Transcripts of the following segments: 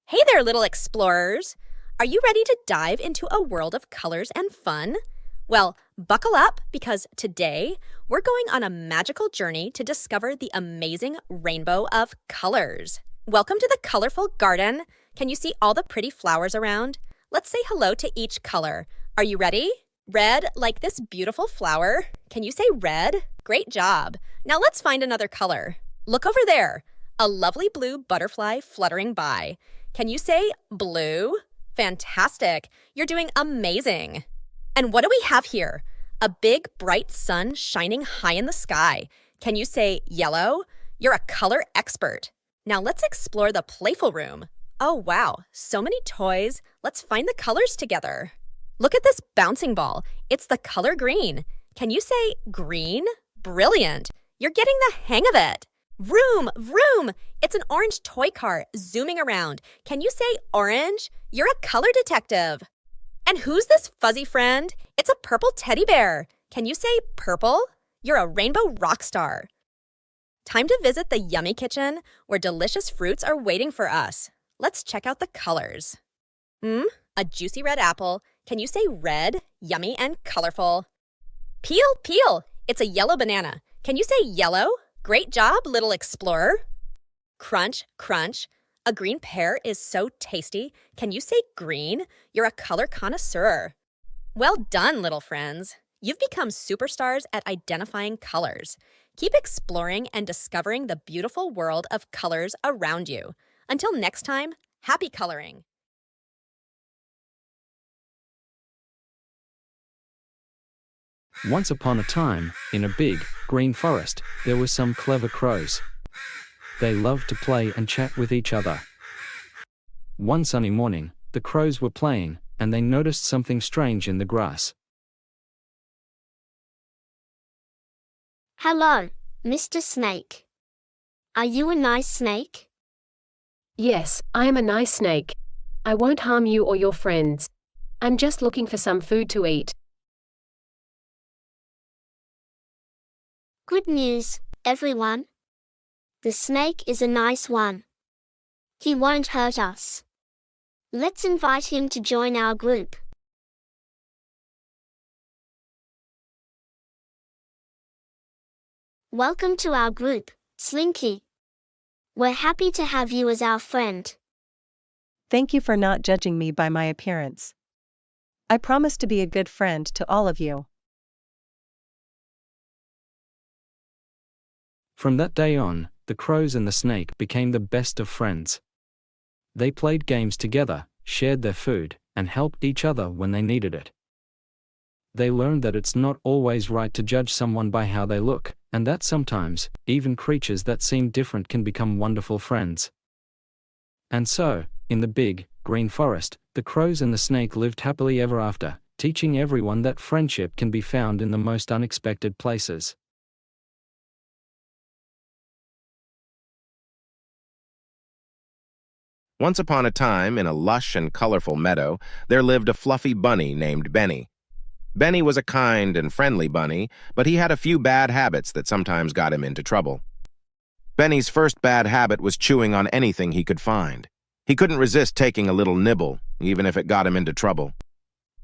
Hey there, little explorers! Are you ready to dive into a world of colors and fun? Well, buckle up because today we're going on a magical journey to discover the amazing rainbow of colors. Welcome to the colorful garden. Can you see all the pretty flowers around? Let's say hello to each color. Are you ready? Red, like this beautiful flower. Can you say red? Great job. Now let's find another color. Look over there. A lovely blue butterfly fluttering by. Can you say blue? Fantastic. You're doing amazing. And what do we have here? A big, bright sun shining high in the sky. Can you say yellow? You're a color expert. Now let's explore the playful room. Oh, wow. So many toys. Let's find the colors together. Look at this bouncing ball. It's the color green. Can you say green? Brilliant. You're getting the hang of it. Vroom, vroom. It's an orange toy car zooming around. Can you say orange? You're a color detective. And who's this fuzzy friend? It's a purple teddy bear. Can you say purple? You're a rainbow rock star. Time to visit the yummy kitchen where delicious fruits are waiting for us. Let's check out the colors. A juicy red apple. Can you say red? Yummy and colorful. Peel, peel. It's a yellow banana. Can you say yellow? Great job, little explorer. Crunch, crunch. A green pear is so tasty. Can you say green? You're a color connoisseur. Well done, little friends. You've become superstars at identifying colors. Keep exploring and discovering the beautiful world of colors around you. Until next time, happy coloring. Once upon a time, in a big, green forest, there were some clever crows. They loved to play and chat with each other. One sunny morning, the crows were playing, and they noticed something strange in the grass. Hello, Mr. Snake. Are you a nice snake? Yes, I am a nice snake. I won't harm you or your friends. I'm just looking for some food to eat. Good news, everyone. The snake is a nice one. He won't hurt us. Let's invite him to join our group. Welcome to our group, Slinky. We're happy to have you as our friend. Thank you for not judging me by my appearance. I promise to be a good friend to all of you. From that day on, the crows and the snake became the best of friends. They played games together, shared their food, and helped each other when they needed it. They learned that it's not always right to judge someone by how they look, and that sometimes, even creatures that seem different can become wonderful friends. And so, in the big, green forest, the crows and the snake lived happily ever after, teaching everyone that friendship can be found in the most unexpected places. Once upon a time, in a lush and colorful meadow, there lived a fluffy bunny named Benny. Benny was a kind and friendly bunny, but he had a few bad habits that sometimes got him into trouble. Benny's first bad habit was chewing on anything he could find. He couldn't resist taking a little nibble, even if it got him into trouble.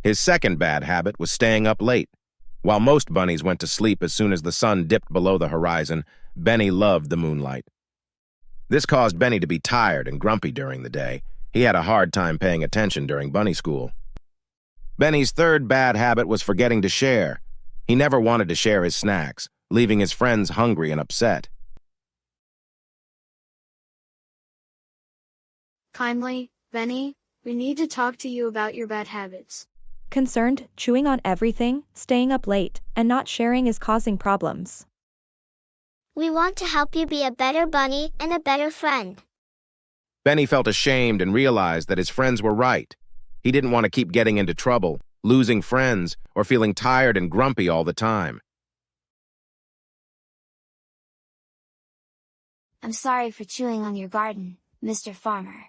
His second bad habit was staying up late. While most bunnies went to sleep as soon as the sun dipped below the horizon, Benny loved the moonlight. This caused Benny to be tired and grumpy during the day. He had a hard time paying attention during bunny school. Benny's third bad habit was forgetting to share. He never wanted to share his snacks, leaving his friends hungry and upset. Kindly, Benny, we need to talk to you about your bad habits. Concerned, chewing on everything, staying up late, and not sharing is causing problems. We want to help you be a better bunny and a better friend. Benny felt ashamed and realized that his friends were right. He didn't want to keep getting into trouble, losing friends, or feeling tired and grumpy all the time. I'm sorry for chewing on your garden, Mr. Farmer.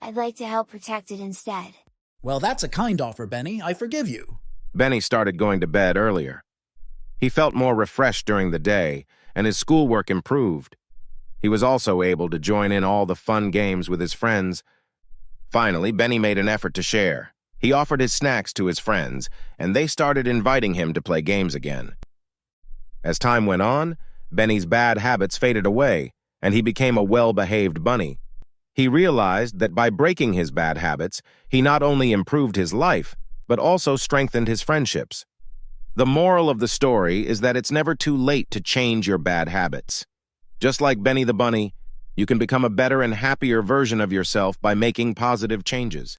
I'd like to help protect it instead. Well, that's a kind offer, Benny. I forgive you. Benny started going to bed earlier. He felt more refreshed during the day, and his schoolwork improved. He was also able to join in all the fun games with his friends, Finally, Benny made an effort to share. He offered his snacks to his friends, and they started inviting him to play games again. As time went on, Benny's bad habits faded away, and he became a well-behaved bunny. He realized that by breaking his bad habits, he not only improved his life, but also strengthened his friendships. The moral of the story is that it's never too late to change your bad habits. Just like Benny the Bunny, you can become a better and happier version of yourself by making positive changes.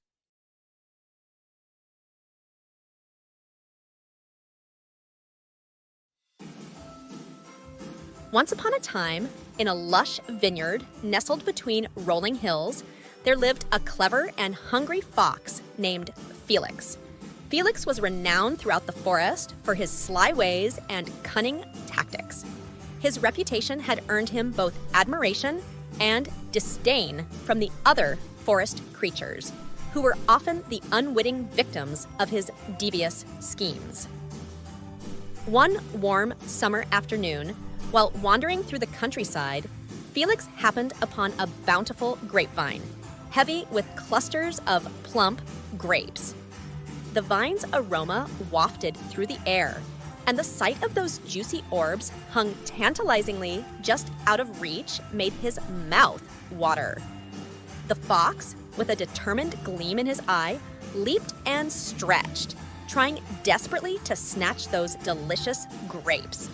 Once upon a time, in a lush vineyard nestled between rolling hills, there lived a clever and hungry fox named Felix. Felix was renowned throughout the forest for his sly ways and cunning tactics. His reputation had earned him both admiration and disdain from the other forest creatures, who were often the unwitting victims of his devious schemes. One warm summer afternoon, while wandering through the countryside, Felix happened upon a bountiful grapevine, heavy with clusters of plump grapes. The vine's aroma wafted through the air, and the sight of those juicy orbs hung tantalizingly just out of reach made his mouth water. The fox, with a determined gleam in his eye, leaped and stretched, trying desperately to snatch those delicious grapes.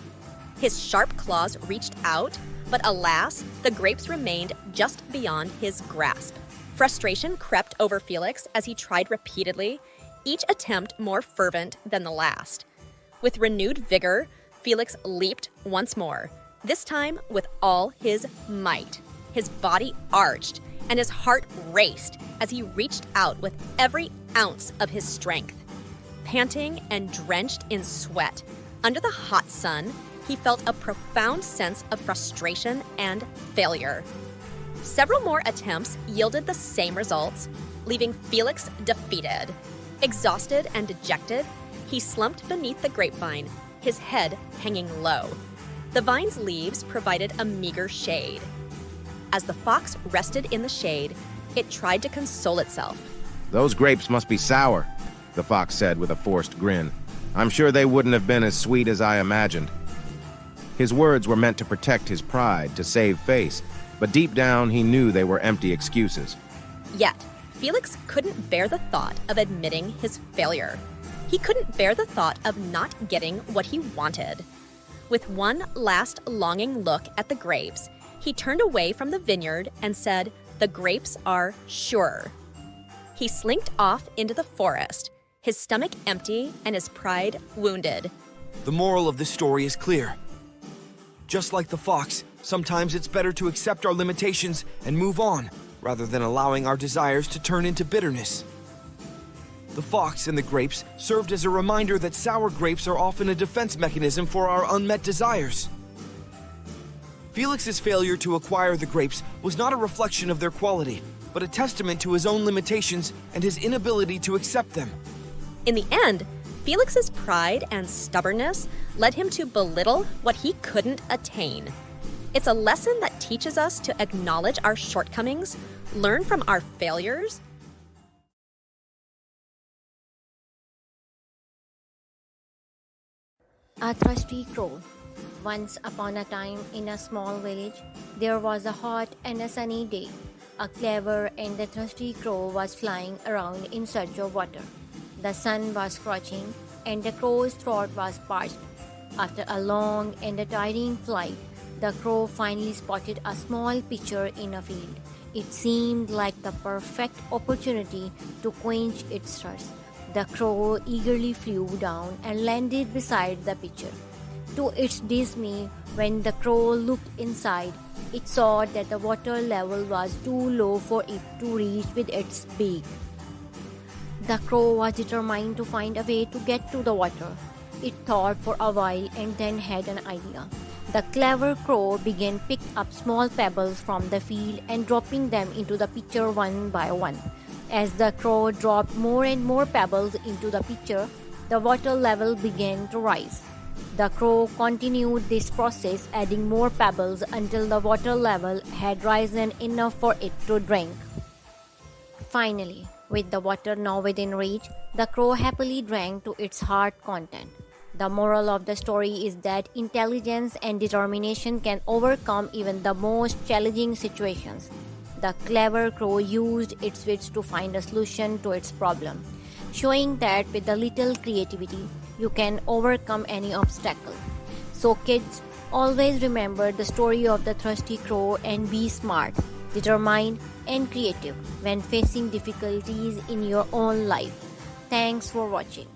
His sharp claws reached out, but alas, the grapes remained just beyond his grasp. Frustration crept over Felix as he tried repeatedly, each attempt more fervent than the last. With renewed vigor, Felix leaped once more, this time with all his might. His body arched, and his heart raced as he reached out with every ounce of his strength. Panting and drenched in sweat, under the hot sun, he felt a profound sense of frustration and failure. Several more attempts yielded the same results, leaving Felix defeated. Exhausted and dejected, he slumped beneath the grapevine, his head hanging low. The vine's leaves provided a meager shade. As the fox rested in the shade, it tried to console itself. "Those grapes must be sour," the fox said with a forced grin. "I'm sure they wouldn't have been as sweet as I imagined." His words were meant to protect his pride, to save face, but deep down he knew they were empty excuses. Yet, Felix couldn't bear the thought of admitting his failure. He couldn't bear the thought of not getting what he wanted. With one last longing look at the grapes, he turned away from the vineyard and said, "The grapes are sure." He slinked off into the forest, his stomach empty and his pride wounded. The moral of this story is clear. Just like the fox, sometimes it's better to accept our limitations and move on, rather than allowing our desires to turn into bitterness. The fox and the grapes served as a reminder that sour grapes are often a defense mechanism for our unmet desires. Felix's failure to acquire the grapes was not a reflection of their quality, but a testament to his own limitations and his inability to accept them. In the end, Felix's pride and stubbornness led him to belittle what he couldn't attain. It's a lesson that teaches us to acknowledge our shortcomings, learn from our failures. A thirsty crow. Once upon a time, in a small village, there was a hot and a sunny day. A clever and a thirsty crow was flying around in search of water. The sun was scorching, and the crow's throat was parched. After a long and a tiring flight, the crow finally spotted a small pitcher in a field. It seemed like the perfect opportunity to quench its thirst. The crow eagerly flew down and landed beside the pitcher. To its dismay, when the crow looked inside, it saw that the water level was too low for it to reach with its beak. The crow was determined to find a way to get to the water. It thought for a while and then had an idea. The clever crow began picking up small pebbles from the field and dropping them into the pitcher one by one. As the crow dropped more and more pebbles into the pitcher, the water level began to rise. The crow continued this process, adding more pebbles until the water level had risen enough for it to drink. Finally, with the water now within reach, the crow happily drank to its heart content. The moral of the story is that intelligence and determination can overcome even the most challenging situations. The clever crow used its wits to find a solution to its problem, showing that with a little creativity, you can overcome any obstacle. So kids, always remember the story of the thirsty crow and be smart, determined, and creative when facing difficulties in your own life. Thanks for watching.